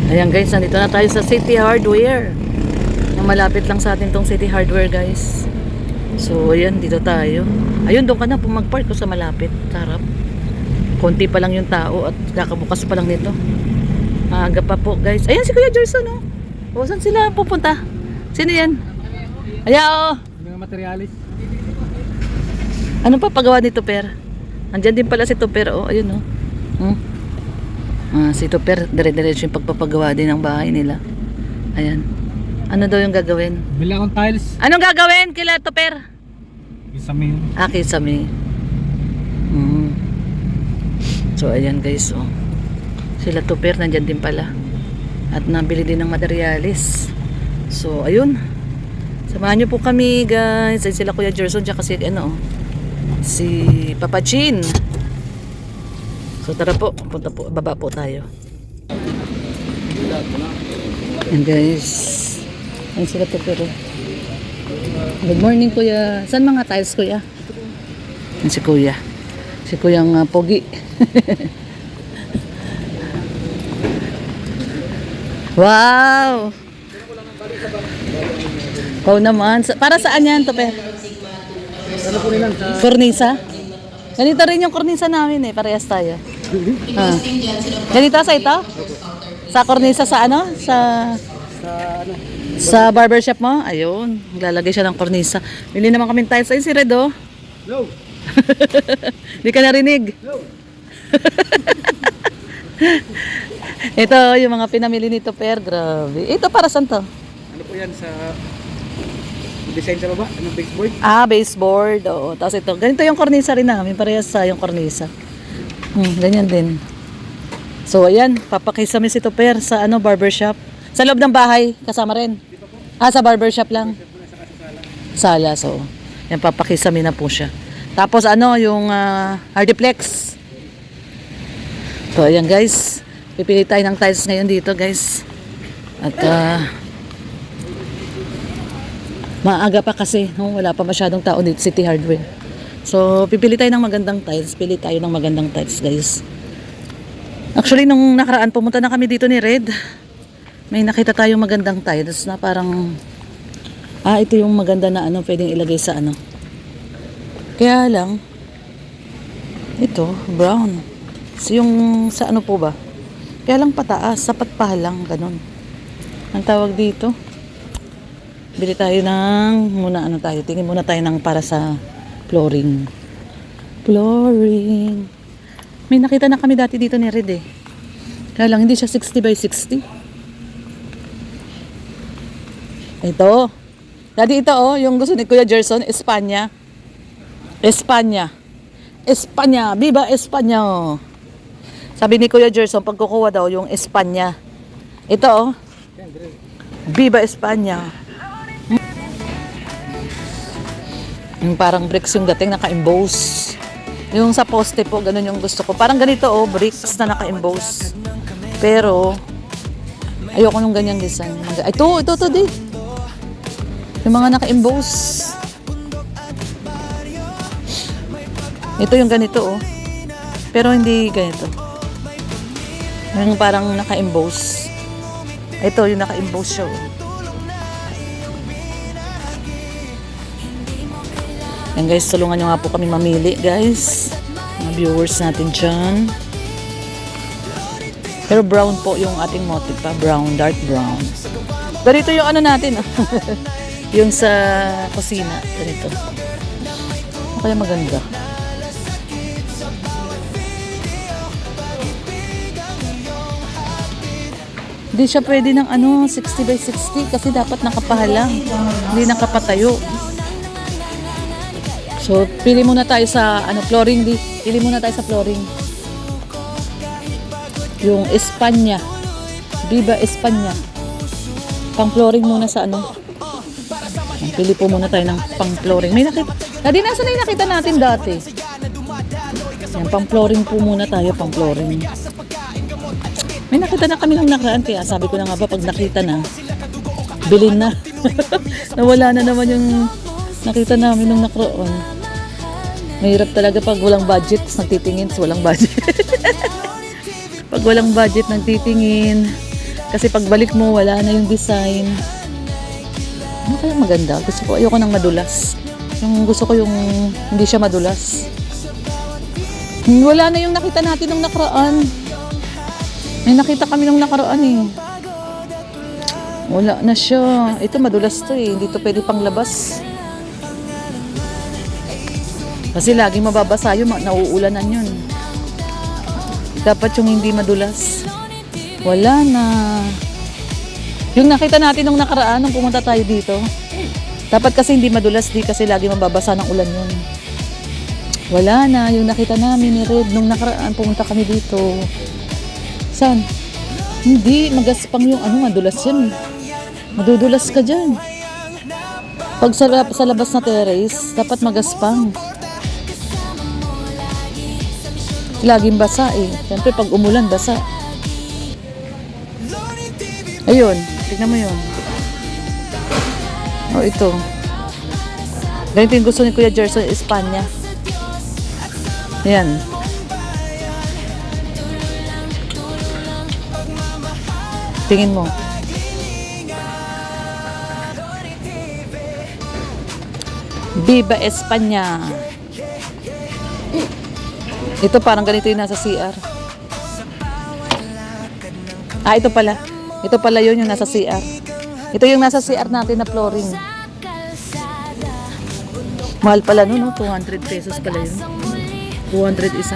Ayan guys, nandito na tayo sa City Hardware. Malapit lang sa atin tong City Hardware guys. So ayan, dito tayo. Ayun, doon ka na magpark ko sa malapit. Sarap. Konti pa lang yung tao at kakabukas pa lang nito. Maaga pa po guys. Ayan si Kuya Jerson, oh. O, saan sila pupunta? Sino yan? Ayan, oh. Mga materialis. Ano pa pagawa ni Tuper? Andyan din pala si Tuper, oh. Ayun, oh. Si Tuper, dire-diretso yung pagpapagawa din ng bahay nila. Ayan. Ano daw yung gagawin? Bili akong tiles. Anong gagawin kila Tuper? Isami yun. Kisame. So ayan guys, oh. Sila Tuper nandyan din pala. At nabili din ng materialis. So ayun. Samahan nyo po kami guys. Ay, sila Kuya Jerson tsaka si si Papa Chin. So tara po, punta po, baba po tayo. Ayan guys. Ayan sila Tuper. Good morning Kuya. Saan mga tiles Kuya? Ayan si Kuya. Si Kuyang Pogi. Wow! Ikaw naman. Para saan yan, Tuper? Ano po nilang sa... Kornisa? Ganito rin yung kornisa namin eh. Parehas tayo. Ganito sa ito? Sa kornisa sa ano? ano? Sa barbershop mo? Ayun. Lalagay siya ng kornisa. Bili naman kami tiles. Ayun si Redo. No! Hindi ka narinig. No! Ito yung mga pinamili ni Tuper. Grabe. Ito para saan to? Ano po yan sa... design sa baba? Anong baseboard? Baseboard. Oo. Tapos ito. Ganito yung kornisa rin namin. Parehas sa yung kornisa. Ganyan din. So, ayan. Papakisami si Tuper sa barbershop. Sa loob ng bahay. Kasama rin. Sa barbershop lang. Sala. So, yan. Papakisami na po siya. Tapos yung hardiplex. So, ayan guys. Pipili tayo ng tiles ngayon dito guys. At maaga pa kasi, wala pa masyadong tao dito City Hardware. So pipili tayo ng magandang tiles. Pili tayo ng magandang tiles guys. Actually nung nakaraan pumunta na kami dito ni Red. May nakita tayong magandang tiles na parang ito yung maganda na pwedeng ilagay sa Kaya lang ito brown. So, yung sa po ba? Kaya lang pataas, sapat pa lang, ganun. Ang tawag dito. Bili tayo ng, tingin muna tayo ng para sa flooring. Flooring. May nakita na kami dati dito ni Red eh. Kaya lang, hindi siya 60 by 60. Ito. Dati ito yung gusto ni Kuya Jerson, Espanya. Espanya. Espanya. Viva Espanya. Sabi ni Kuya Jerson, pag kukuha daw yung Espanya. Ito Viva Espanya. Yung parang bricks yung dating naka-emboss. Yung sa poste po, ganun yung gusto ko. Parang ganito bricks na naka-emboss. Pero ayoko nung ganyang design. Ito di. Yung mga naka-emboss. Ito yung ganito Pero hindi ganito. Yung parang naka-emboss. Ito yung naka-emboss siya. Yan guys, tulungan nyo nga po kami mamili guys. Mga viewers natin dyan. Pero brown po yung ating motive pa. Brown, dark brown. Ganito yung natin. Yung sa kusina. Ganito. Kaya maganda. Hindi siya pwede ng 60 by 60 kasi dapat nakapahalang. Hindi nakapatayo. So, pili muna tayo sa flooring. Pili muna tayo sa flooring. Yung Espanya. Viva Espanya. Pang flooring muna sa Pili po muna tayo ng pang flooring. May nakita. Dati nasa na yung nakita natin dati. Yan, pang flooring po muna tayo, pang flooring. May nakita na kami nung nakaraan, kaya sabi ko na nga ba, pag nakita na, bilhin na. Nawala na naman yung nakita namin nung nakaraan. Mahirap talaga pag walang budget, nagtitingin sa walang budget. Pag walang budget, nagtitingin. Kasi pagbalik mo, wala na yung design. Ano kaya maganda? Ayoko ng madulas. Yung gusto ko yung hindi siya madulas. Wala na yung nakita natin nung nakaraan. May nakita kami nung nakaraan eh. Wala na siya. Ito madulas to eh. Hindi to pwede panglabas. Kasi laging mababasa yun, nauulanan yun. Dapat yung hindi madulas. Wala na. Yung nakita natin nung nakaraan, nung pumunta tayo dito, dapat kasi hindi madulas di kasi lagi mababasa ng ulan yun. Wala na. Yung nakita namin ni Red, nung nakaraan, pumunta kami dito. Saan? Hindi. Magaspang yung madulas yan. Madudulas ka dyan. Pag sa labas na terrace, dapat magaspang. Laging basa eh. Siyempre pag umulan, basa. Ayun, tignan mo yun. Oh, ito. Ganito yung gusto ni Kuya Gerson, Espanya. Ayan. Tingin mo. Viva Espanya. Ito parang ganito yung nasa CR. Ito pala. Ito pala yun yung nasa CR. Ito yung nasa CR natin na flooring. Mahal pala nun, no? 200 pesos pala yun. 200 isa.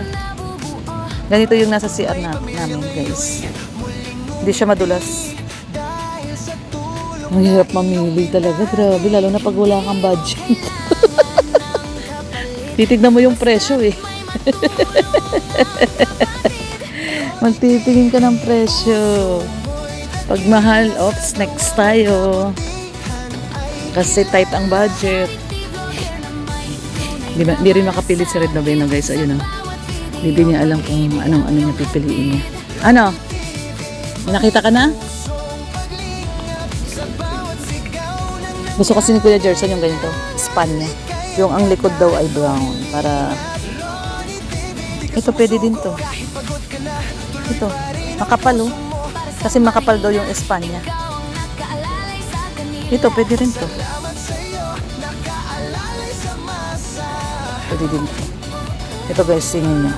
Ganito yung nasa CR namin, guys. Hindi siya madulas. Ang hirap mamili talaga. Grabe, lalo na pag wala kang budget. Titignan mo yung presyo eh. Magtitingin ka ng presyo. Pag mahal, oops, next tayo. Kasi tight ang budget. Di rin makapilit si Red Noveno, guys. Ayun na. Hindi niya alam kung ano niya pipiliin niya. Ano? Nakita ka na? Gusto kasi ni Kuya Gerson yung ganito. Span niya. Yung ang likod daw ay brown. Para... Ito pwede din to. Ito. Makapal oh. Kasi makapal daw yung Espanya. Ito pwede rin to. Pwede din to. Ito guys, tingin niya.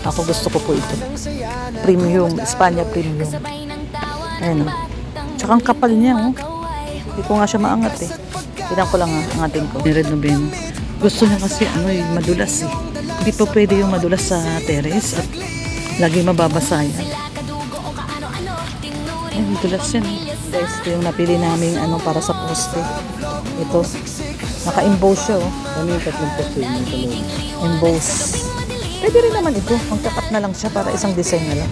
Ako gusto ko po ito. Premium. Espanya premium. Ayan o. Tsaka ang kapal niya oh. Hindi ko nga siya maangat eh. Tignan ko lang angatin ko. Red Noveno. Gusto niya kasi madulas eh. Hindi po pwede yung madulas sa terrace at lagi mababasa yan. Ay, madulas yan. Guys, ito yung napili namin para sa poste. Ito. Naka-emboss siya oh. Ano yung tatlong poste yun sa loob? Emboss. Pwede rin naman ito. Magkakat na lang siya para isang design na lang.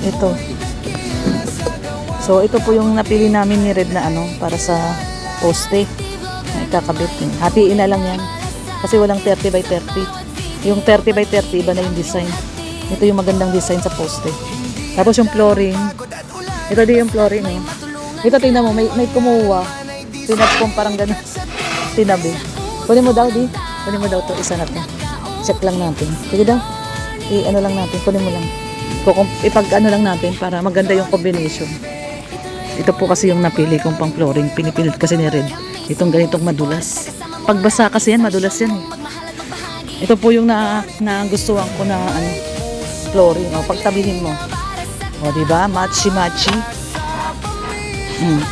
Ito. So, ito po yung napili namin ni Red na para sa poste. Ikakabit. Hatiin na lang yan. Kasi walang 30 by 30. Yung 30 by 30, iba na yung design. Ito yung magandang design sa poste. Tapos yung flooring. Ito din yung flooring eh. Ito tingnan mo, may kumuha. Tinapong parang gano'n. Tinabi. Kunin mo daw, di? Kunin mo daw to isa natin. Check lang natin. Sige daw. I-ano lang natin. Kunin mo lang. Ipag-ano lang natin para maganda yung combination. Ito po kasi yung napili kong pang flooring. Pinipilit kasi ni Red. Itong ganitong madulas. Pagbasa kasi yan, madulas yan eh. Ito po yung nagustuhan ko na flooring. O, pagtabihin mo. O, diba? Matchy-matchy.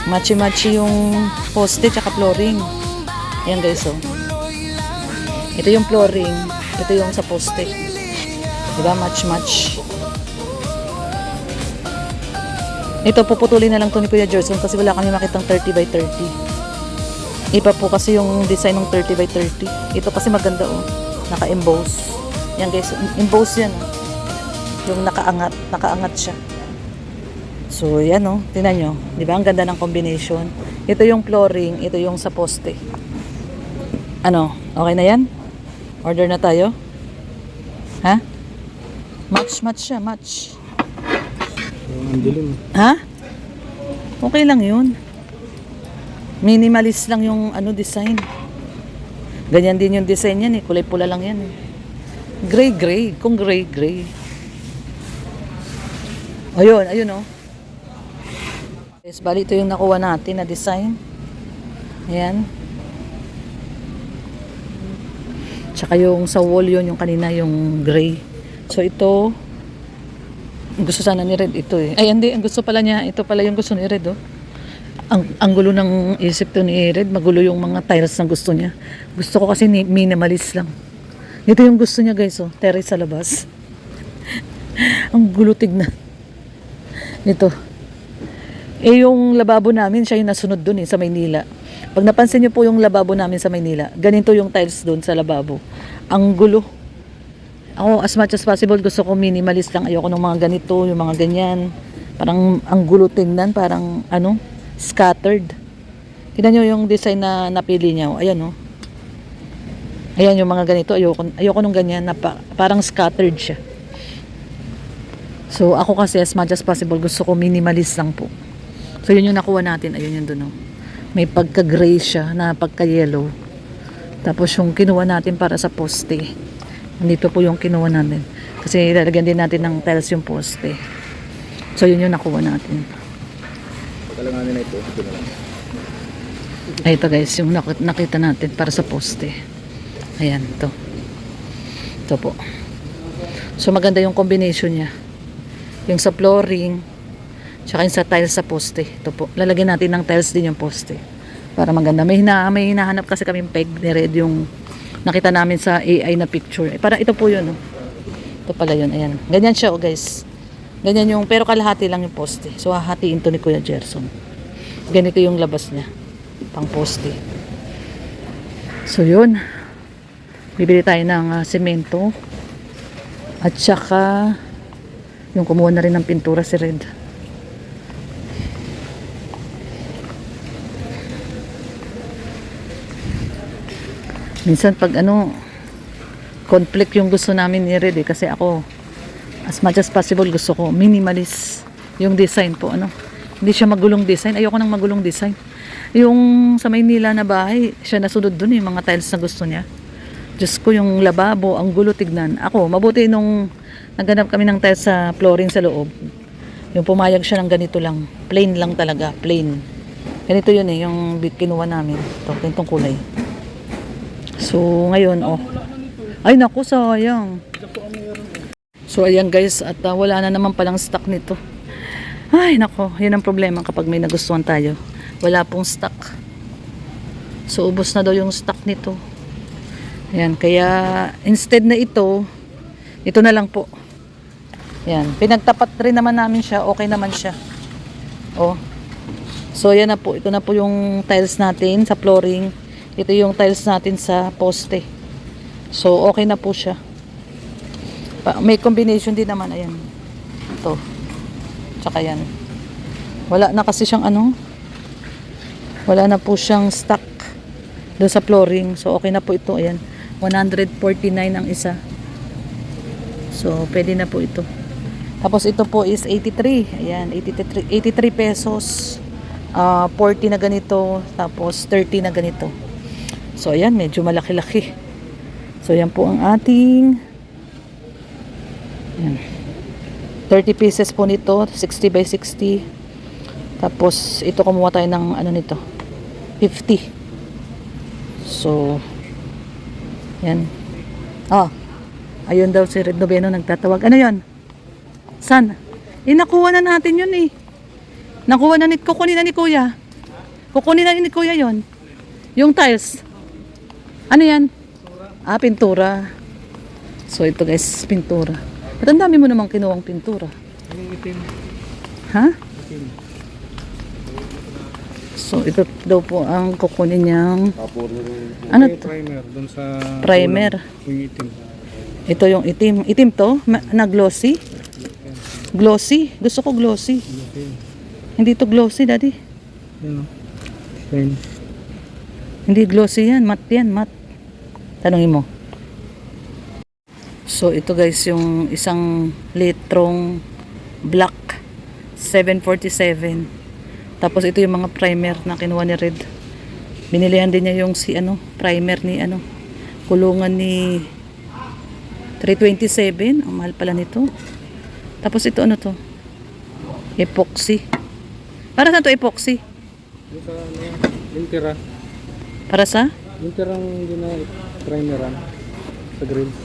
Matchy-matchy yung poste tsaka flooring. Ayan guys, o. Ito yung flooring. Ito yung sa poste. Diba? Match-match. Ito, puputulin na lang to ni Kuya Gerson kasi wala kami makitang 30 by 30. Iba po kasi yung design ng 30 by 30. Ito kasi maganda oh. Naka-emboss. Yan guys, emboss yan oh. Yung nakaangat siya. So yan oh, tingnan nyo. Di ba? Ang ganda ng combination. Ito yung flooring, ito yung sa poste. Ano? Okay na yan? Order na tayo? Ha? Match siya, match. Ang dilim. Ha? Okay lang yun. Minimalist lang yung design. Ganyan din yung design yan eh. Kulay pula lang yan eh. Gray. Kung gray. Ayun oh. Guys, bali ito yung nakuha natin na design. Ayan. Tsaka yung sa wall yun, yung kanina yung gray. So ito, gusto sana ni Red ito eh. Ay hindi, ang gusto pala niya, ito pala yung gusto ni Red oh. Ang gulo ng isip to ni Red, magulo yung mga tiles na gusto niya. Gusto ko kasi minimalist lang. Ito yung gusto niya guys oh, terrace sa labas. Ang gulo tignan. Ito. Eh yung lababo namin, siya yung nasunod dun eh, sa Maynila. Pag napansin niyo po yung lababo namin sa Maynila, ganito yung tiles dun sa lababo. Ang gulo. Ako, as much as possible, gusto ko minimalist lang. Ayoko ng mga ganito, yung mga ganyan. Parang ang gulo tingnan, parang ano, scattered. Tignan niyo yung design na napili niya. Ayan oh. Ayan yung mga ganito. Ayoko nung ganyan na parang scattered siya. So ako kasi as much as possible, gusto ko minimalist lang po. So yun yung nakuha natin. Ayun yun dun oh. May pagka-gray siya na pagka-yellow. Tapos yung kinuha natin para sa poste. Nandito po yung kinuha natin. Kasi lalagyan din natin ng tiles yung poste. So yun yung nakuha natin. Pagkalanganin na ito na lang. Ay ito guys, yung nakita natin para sa poste. Ayan, ito. Ito po. So maganda yung combination niya. Yung sa flooring, tsaka yung sa tiles sa poste. Ito po. Lalagyan natin ng tiles din yung poste. Para maganda. May hinahanap kasi kaming peg ni Red yung nakita namin sa AI na picture. Para ito po yun. Oh. Ito pala yun. Ayan. Ganyan siya oh guys. Ganyan yung, pero kalahati lang yung poste. So hahatiin to ni Kuya Gerson. Ganito yung labas niya. Pang poste. So yun. Bibili tayo ng semento. At saka yung kumuha na rin ng pintura si Red. Minsan pag ano, conflict yung gusto namin ni Red eh, kasi ako as much as possible gusto ko minimalist yung design po ano. Hindi siya magulong design. Ayoko nang magulong design. Yung sa Maynila na bahay, siya nasunod dun yung mga tiles na gusto niya. Diyos ko, yung lababo, ang gulo tignan. Ako, mabuti nung naghanap kami ng tiles sa flooring sa loob. Yung pumayag siya ng ganito lang. Plain lang talaga, plain. Ganito yun eh, yung kinuha namin. Ito, ganitong kulay. So, ngayon, oh. Ay, naku, sayang. So, ayan guys, at wala na naman palang stock nito. Ay, naku, yun ang problema kapag may nagustuhan tayo. Wala pong stock. So, ubos na daw yung stock nito. Ayan, kaya instead na ito na lang po. Ayan, pinagtapat rin naman namin siya. Okay naman siya. Oh. So, ayan na po. Ito na po yung tiles natin sa flooring. Ito yung tiles natin sa poste. So, okay na po siya. May combination din naman. Ayan. Ito. Tsaka yan. Wala na kasi siyang ano. Wala na po siyang stock doon sa flooring. So, okay na po ito. Ayan. 149 ang isa. So, pwede na po ito. Tapos, ito po is 83. Ayan. 83 pesos. 40 na ganito. Tapos, 30 na ganito. So, ayan, medyo malaki-laki. So, ayan po ang ating ayan, 30 pieces po nito, 60 by 60. Tapos, ito kumuha tayo ng ano nito, 50. So, ayan. Ayun daw si Red Noveno nagtatawag. Ano yun? San? Nakuha na natin yun eh. Nakuha na kukunin na ni Kuya. Kukunin na ni Kuya yun. Yung tiles. Ano yan? Pintura. So, ito guys, pintura. At ang dami mo namang kinuwang pintura. Itim. Ha? So, ito daw po ang kukunin niyang ano to? Primer. Doon sa Primer. Yung itim. Ito yung itim. Itim to? Na glossy? Glossy? Gusto ko glossy. Hindi to glossy, daddy. Yan o. Fine. Hindi glossy yan. Matte yan, matte. Tanungin mo. So, ito guys, yung isang litrong black. 747. Tapos, ito yung mga primer na kinuha ni Red. Binilihan din niya yung primer ni kulungan ni 327. Ang mahal pala nito. Tapos, ito ano to? Epoxy. Para saan to epoxy? Yung sa ano, yung tira. Para sa? Yung tirang primeran sa grills.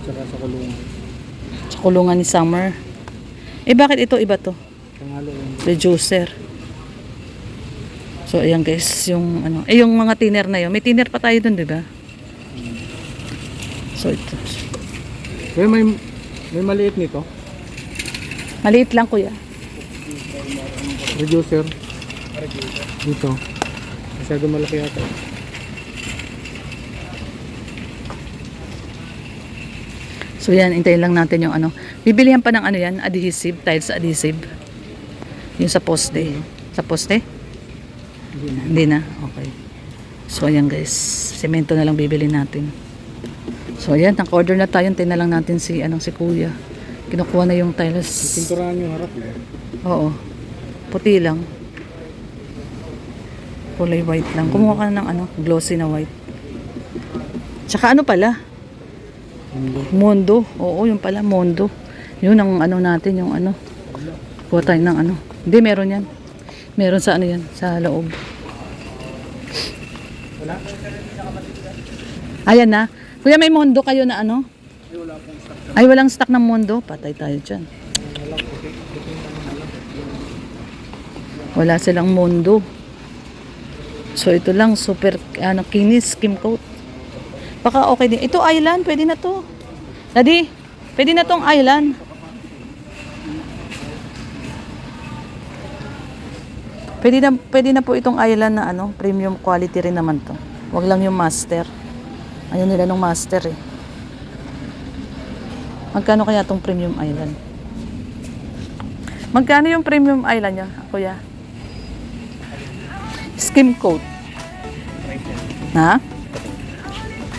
Tsaka sa kulungan. Sa kulungan ni Summer. Eh bakit ito iba to? Pangalo yung Reducer. So ayan guys, yung ano, yung mga thinner na yun. May thinner pa tayo dun, di ba? So ito. Kaya may maliit nito. Maliit lang kuya. Reducer. Dito. Masyado malaki yata. So yan, hintayin lang natin yung ano. Bibilihan pa ng ano yan, adhesive, tiles adhesive. Yung sa poste. Sa poste? Hindi na. Okay. So ayan guys, semento na lang bibili natin. So ayan, naka-order na tayo. Hintayin na lang natin si kuya. Kinukuha na yung tiles. Pinturahan yung harap. Oo. Puti lang. Kulay white lang. Kumuha ka na ng ano, glossy na white. Tsaka ano pala? Mondo. Oo, yung pala, Mondo. Yun ang ano natin, yung ano. Kuha tayo ng ano. Hindi, meron yan. Meron sa ano yan, sa loob. Ayan na. Kuya, may Mondo kayo na ano? Ay, walang stock ng Mondo. Patay tayo dyan. Wala silang Mondo. So, ito lang, super, ano, kinis, skim coat. Baka okay din. Ito island, pwede na to. Daddy, pwede na tong island. Pwede na po itong island na ano, premium quality rin naman to. Wag lang yung master. Ayaw nila nung master eh. Magkano kaya tong premium island? Magkano yung premium island niya, kuya? Skim coat. Ha?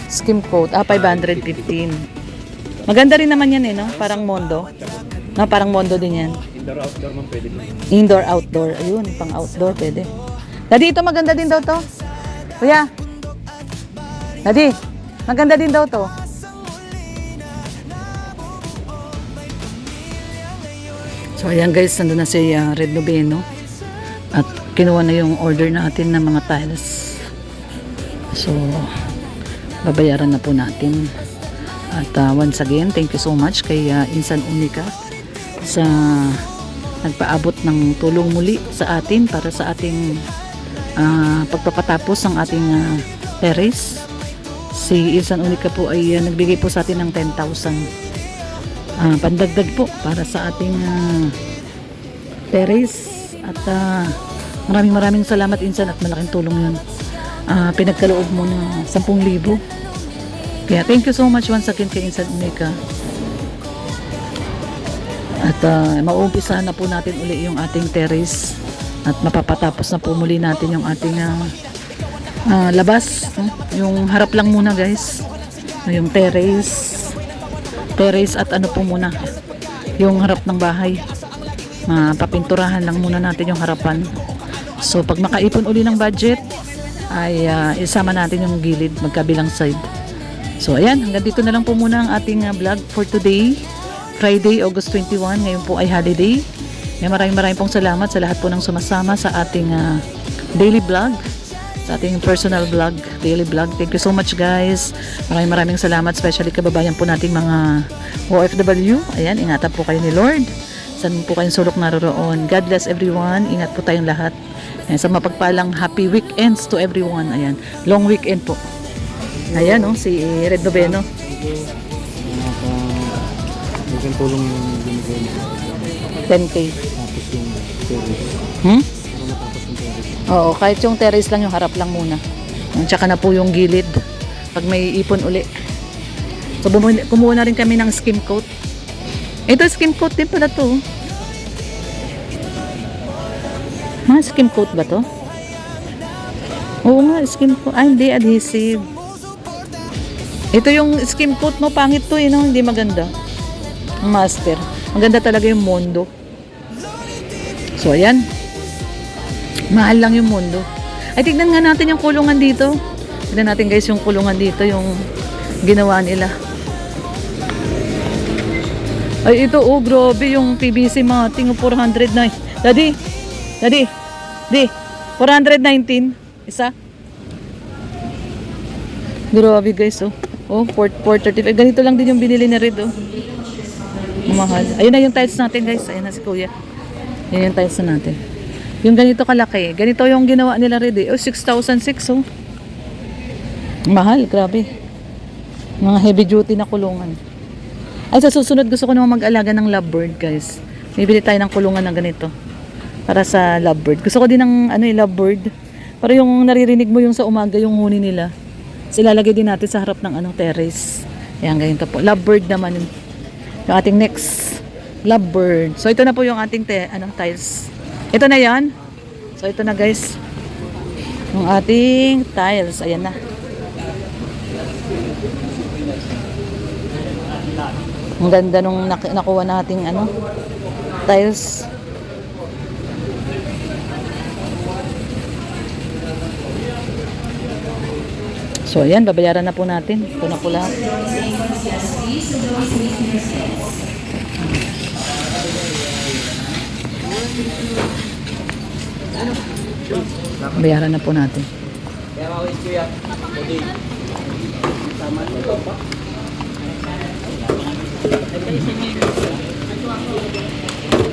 Skim coat. 515. Maganda rin naman yan eh, no? Parang Mondo. No, parang Mondo din yan. Indoor-outdoor man pwede. Indoor-outdoor. Ayun, pang outdoor pwede. Daddy, ito maganda din daw to. Kuya. Daddy, maganda din daw to. So, ayan guys, nandun na si Red Noveno. At kinuha na yung order natin ng mga tiles. So, babayaran na po natin. At once again, thank you so much kay Insan Unica sa nagpaabot ng tulong muli sa atin para sa ating pagpapatapos ng ating terrace. Si Insan Unica po ay nagbigay po sa atin ng 10,000 pandagdag po para sa ating terrace. At maraming salamat Insan, at malaking tulong yun. Pinagkaloob mo na 10,000. Kaya thank you so much once again kay Insan Unica. At mauumpisa na po natin uli yung ating terrace. At mapapatapos na po muli natin yung ating labas. Yung harap lang muna guys. Yung terrace. Terrace at ano po muna. Yung harap ng bahay. Mapapinturahan lang muna natin yung harapan. So pag makaipon uli ng budget, ay isama natin yung gilid magkabilang side. So ayan, hanggang dito na lang po muna ang ating vlog for today, Friday, August 21. Ngayon po ay holiday. Maraming pong salamat sa lahat po ng sumasama sa ating daily vlog, sa ating personal vlog, daily vlog. Thank you so much guys. Maraming salamat, especially kababayan po nating mga OFW. Ayan, ingatan po kayo ni Lord. Saan po kayong sulok naroroon. God bless everyone. Ingat po tayong lahat. Ayan, sa mapagpalang happy weekends to everyone. Ayan, long weekend po. Ayan, oh, si Red Noveno. Yung tulong yung binigay mo. 10K. Tapos yung terrace. Matapos yung terrace. Oo, kahit yung terrace lang, yung harap lang muna. Tsaka na po yung gilid. Pag may ipon uli. So, kumuha na rin kami ng skim coat. Ito, skim coat din pala to. Skim coat ba to? Oo nga, skim coat. Ay, hindi, adhesive. Ito yung skim coat mo, pangit to, no? Hindi maganda. Ang master. Maganda talaga yung Mondo. So, ayan. Mahal lang yung Mondo. Ay, tignan nga natin yung kulungan dito. Tignan natin guys yung kulungan dito, yung ginawa nila. Ay, ito, oh, grabe yung PVC mating, 400 na. Daddy, Daddy, di, 419. Isa. Grabe guys, oh. Oh, 435. Ganito lang din yung binili ni Red, oh. Mahal. Ayun na yung tiles natin, guys. Ayun na si Kuya. Ayun yung tiles na natin. Yung ganito kalaki. Ganito yung ginawa nila Red, eh. Oh, 6,600, oh. Mahal, grabe. Mga heavy duty na kulungan. Ay, sa susunod gusto ko naman mag-alaga ng lovebird, guys. Bibili tayo ng kulungan ng ganito. Para sa lovebird. Gusto ko din ng lovebird. Para yung naririnig mo yung sa umaga yung huni nila. Silalagay din natin sa harap ng terrace. Ayan, ganito po. Lovebird naman yung ating next lovebird. So ito na po yung ating tiles. Ito na 'yan. So ito na guys. Yung ating tiles. Ayan na. Ang ganda nung nakuha nating tiles. So, ayan, babayaran na po natin. Ito na po lahat. Bayaran na po natin.